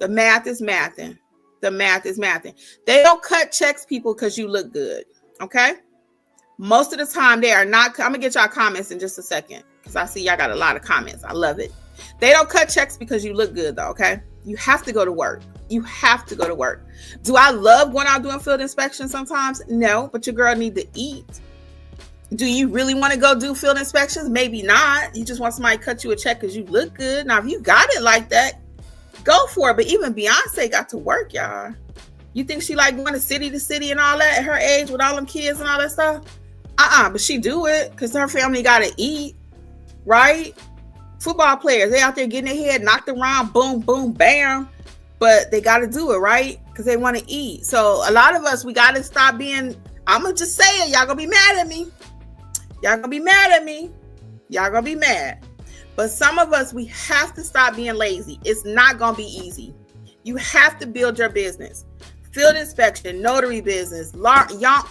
The math is mathing. The math is mathing. They don't cut checks, people, because you look good. Okay? Most of the time, they are not. I'm going to get y'all comments in just a second because I see y'all got a lot of comments. I love it. They don't cut checks because you look good, though. Okay? You have to go to work. You have to go to work. Do I love going out doing field inspections sometimes? No, but your girl need to eat. Do you really want to go do field inspections? Maybe not. You just want somebody to cut you a check because you look good. Now, if you got it like that, go for it. But even Beyonce got to work, y'all. You think she like going to city and all that at her age with all them kids and all that stuff? But she do it because her family got to eat, right? Football players, they out there getting their head knocked around, boom, boom, bam. But they got to do it, right? Because they want to eat. So a lot of us, we got to stop being, I'm going to just say it. Y'all going to be mad at me. Y'all going to be mad at me. Y'all going to be mad. But some of us, we have to stop being lazy. It's not going to be easy. You have to build your business. Field inspection, notary business, yard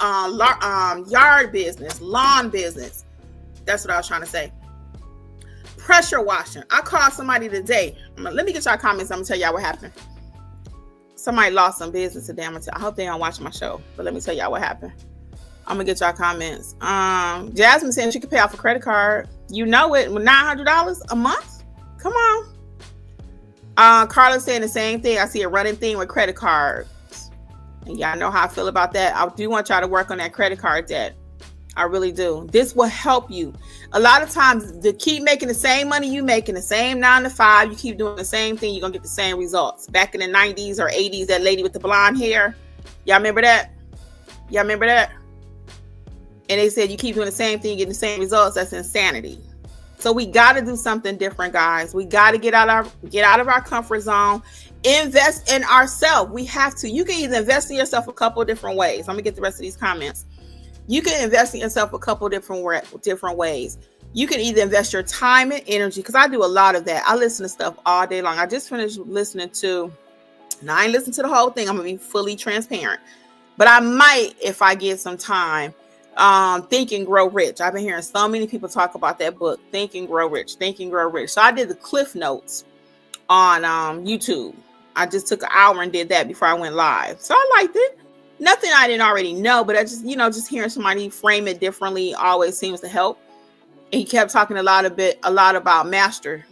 business, lawn business. That's what I was trying to say. Pressure washing. I called somebody today. Let me get y'all comments. I'm going to tell y'all what happened. Somebody lost some business today. I hope they don't watch my show. But let me tell y'all what happened. I'm going to get y'all comments. Jasmine saying she could pay off a credit card. You know it. With $900 a month? Come on. Carla saying the same thing. I see a running thing with credit cards. And y'all know how I feel about that. I do want y'all to work on that credit card debt. I really do. This will help you. A lot of times, to keep making the same money you make in the same 9 to 5, you keep doing the same thing, you're going to get the same results. Back in the 90s or 80s, that lady with the blonde hair. Y'all remember that? Y'all remember that? And they said you keep doing the same thing, you get the same results. That's insanity. So we got to do something different, guys. We got to get out of our comfort zone. Invest in ourselves. We have to. You can either invest in yourself a couple of different ways. I'm going to get the rest of these comments. You can invest in yourself a couple of different ways. You can either invest your time and energy, because I do a lot of that. I listen to stuff all day long. I just finished listening to, now I ain't listened to the whole thing. I'm going to be fully transparent. But I might, if I get some time, Think and Grow Rich. I've been hearing so many people talk about that book, Think and Grow Rich, Think and Grow Rich. So I did the Cliff Notes on YouTube. I just took an hour and did that before I went live. So I liked it. Nothing I didn't already know, but I just, just hearing somebody frame it differently always seems to help. And he kept talking a lot about masterminds.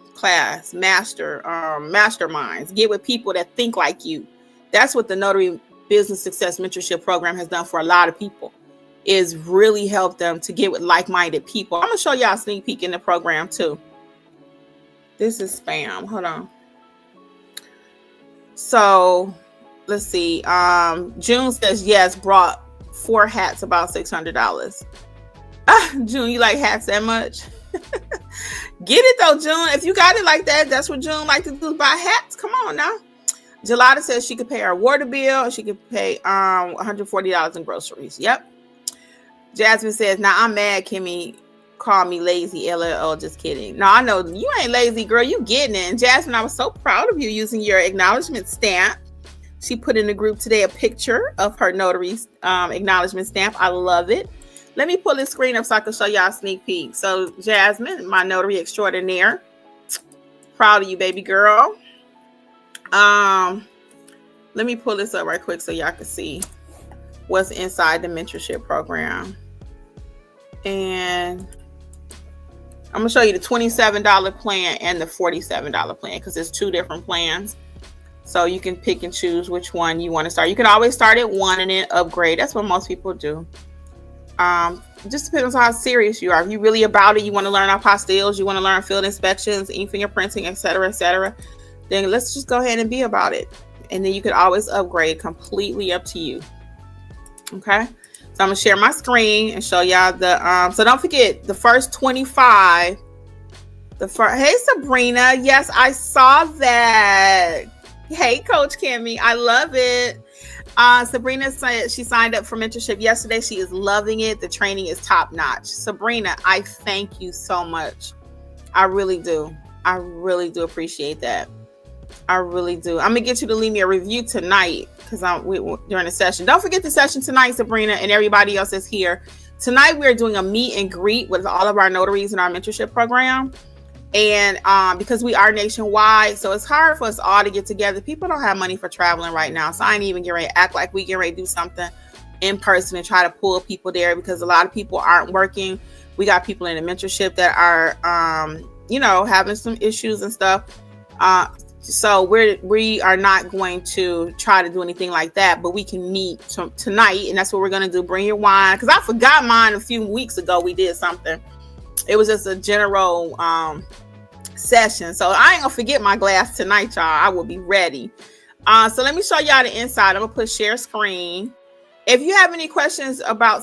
Get with people that think like you. That's what the Notary Business Success Mentorship Program has done for a lot of people, is really help them to get with like-minded people. I'm going to show y'all a sneak peek in the program too. This is spam. Hold on. So let's see. June says, yes, brought 4 hats, about $600. June, you like hats that much? Get it though, June. If you got it like that, that's what June like to do, is buy hats. Come on now. Jelada says she could pay her water bill. She could pay $140 in groceries. Yep. Jasmine says, now I'm mad Kimmi called me lazy. LOL, just kidding. No, I know you ain't lazy, girl. You getting it. And Jasmine, I was so proud of you using your acknowledgement stamp. She put in the group today a picture of her notary acknowledgement stamp. I love it. Let me pull this screen up so I can show y'all a sneak peek. So Jasmine, my notary extraordinaire. Proud of you, baby girl. Let me pull this up right quick so y'all can see what's inside the mentorship program. And I'm going to show you the $27 plan and the $47 plan, because it's 2 different plans. So you can pick and choose which one you want to start. You can always start at 1 and then upgrade. That's what most people do. Just depends on how serious you are. If you're really about it, you want to learn apostilles, you want to learn field inspections, ink fingerprinting, etc., then let's just go ahead and be about it. And then you could always upgrade, completely up to you. Okay. So I'm going to share my screen and show y'all the, so don't forget the first 25, hey, Sabrina. Yes, I saw that. Hey, Coach Kimmi. I love it. Sabrina said she signed up for mentorship yesterday. She is loving it. The training is top notch. Sabrina, I thank you so much. I really do. I really do appreciate that. I really do. I'm going to get you to leave me a review tonight, because during the session. Don't forget the session tonight, Sabrina, and everybody else is here. Tonight, we're doing a meet and greet with all of our notaries in our mentorship program. And because we are nationwide, so it's hard for us all to get together. People don't have money for traveling right now, so I ain't even getting ready to act like we getting ready to do something in person and try to pull people there, because a lot of people aren't working. We got people in the mentorship that are having some issues and stuff. So we are not going to try to do anything like that, but we can meet tonight, and that's what we're going to do. Bring your wine, because I forgot mine a few weeks ago. We did something. It was just a general session, so I ain't gonna forget my glass tonight, y'all. I will be ready. So let me show y'all the inside. I'm gonna put share screen. If you have any questions about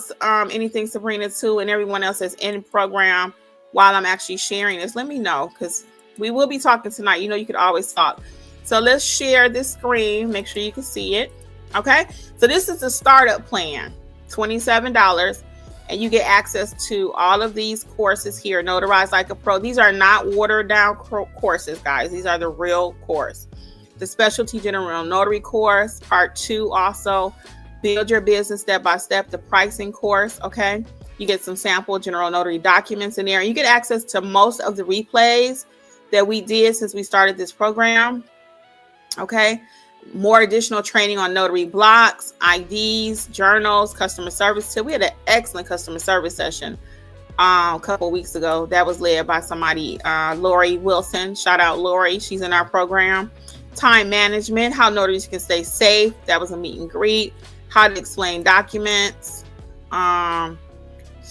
anything Sabrina too and everyone else that's in the program while I'm actually sharing this, let me know, because we will be talking tonight. You could always talk. So let's share this screen. Make sure you can see it. Okay. So this is the startup plan, $27. And you get access to all of these courses here. Notarize like a pro. These are not watered down courses, guys. These are the real course. The specialty general notary course, part 2 also. Build your business step by step, the pricing course. Okay. You get some sample general notary documents in there. You get access to most of the replays that we did since we started this program. Okay. More additional training on notary blocks, IDs, journals, customer service too. We had an excellent customer service session a couple of weeks ago. That was led by somebody, Lori Wilson. Shout out Lori. She's in our program. Time management, how notaries can stay safe. That was a meet and greet. How to explain documents. So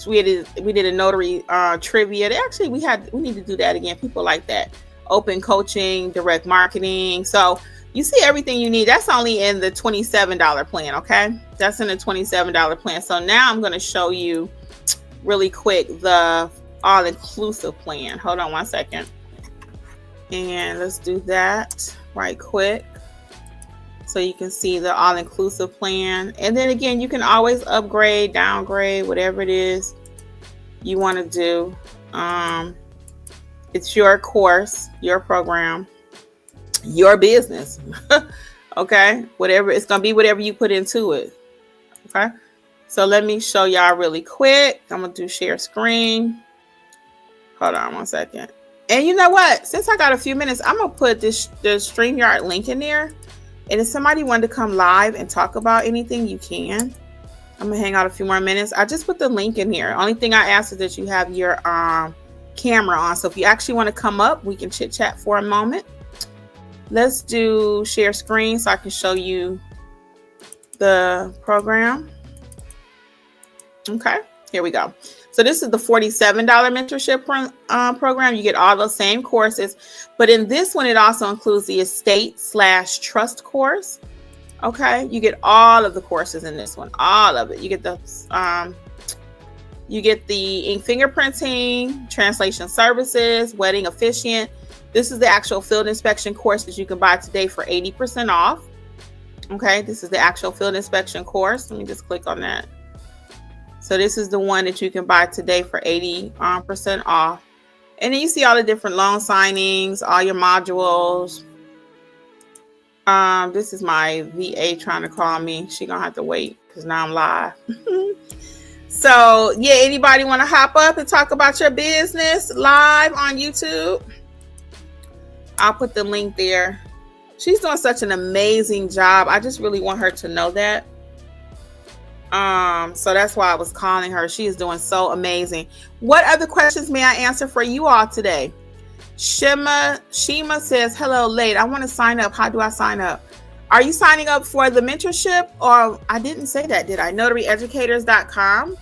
we did a notary trivia. We need to do that again. People like that. Open coaching, direct marketing. So you see everything you need. That's only in the $27 plan, okay? That's in the $27 plan. So now I'm going to show you really quick the all-inclusive plan. Hold on one second. And let's do that right quick so you can see the all-inclusive plan. And then again, you can always upgrade, downgrade, whatever it is you want to do. It's your course, your program, your business. Okay, it's gonna be whatever you put into it. Okay, so let me show y'all really quick. I'm gonna do share screen. Hold on one second. And you know what, since I got a few minutes, I'm gonna put the StreamYard link in there, and if somebody wanted to come live and talk about anything, you can. I'm gonna hang out a few more minutes. I just put the link in here. Only thing I ask is that you have your camera on, so if you actually want to come up, we can chit chat for a moment. Let's do share screen so I can show you the program. Okay, here we go. So this is the $47 mentorship program. You get all those same courses, but in this one, it also includes the estate/trust course. Okay, you get all of the courses in this one, all of it. You get the ink fingerprinting, translation services, wedding officiant. This is the actual field inspection course that you can buy today for 80% off. Okay, this is the actual field inspection course. Let me just click on that. So this is the one that you can buy today for 80% off. And then you see all the different loan signings, all your modules. This is my VA trying to call me. She gonna have to wait because now I'm live. So yeah, anybody want to hop up and talk about your business live on YouTube? I'll put the link there. She's doing such an amazing job. I just really want her to know that. So that's why I was calling her. She is doing so amazing. What other questions may I answer for you all today? Shima says, hello, late. I want to sign up. How do I sign up? Are you signing up for the mentorship? Or I didn't say that, did I? notaryeducators.com.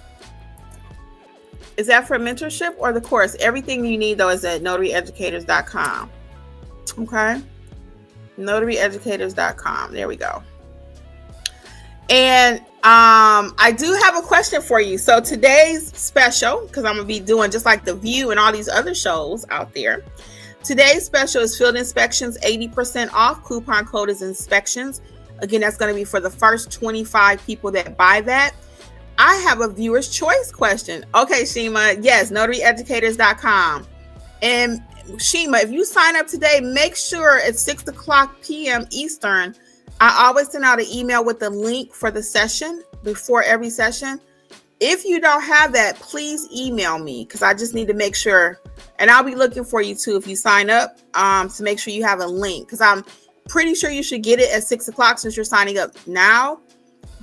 Is that for mentorship or the course? Everything you need though is at notaryeducators.com. Okay. notaryeducators.com. There we go. And I do have a question for you. So today's special, because I'm going to be doing just like The View and all these other shows out there. Today's special is field inspections, 80% off. Coupon code is inspections. Again, that's going to be for the first 25 people that buy that. I have a viewer's choice question. Okay, Shima. Yes, notaryeducators.com. And Shima, if you sign up today, make sure at 6:00 p.m. Eastern, I always send out an email with the link for the session before every session. If you don't have that, please email me because I just need to make sure And I'll be looking for you too if you sign up to make sure you have a link, because I'm pretty sure you should get it at 6 o'clock since you're signing up now.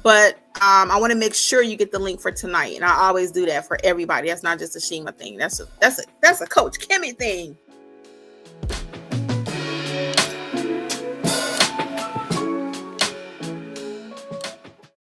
But I want to make sure you get the link for tonight, and I always do that for everybody. That's not just a Shima thing. That's a Coach Kimmi thing.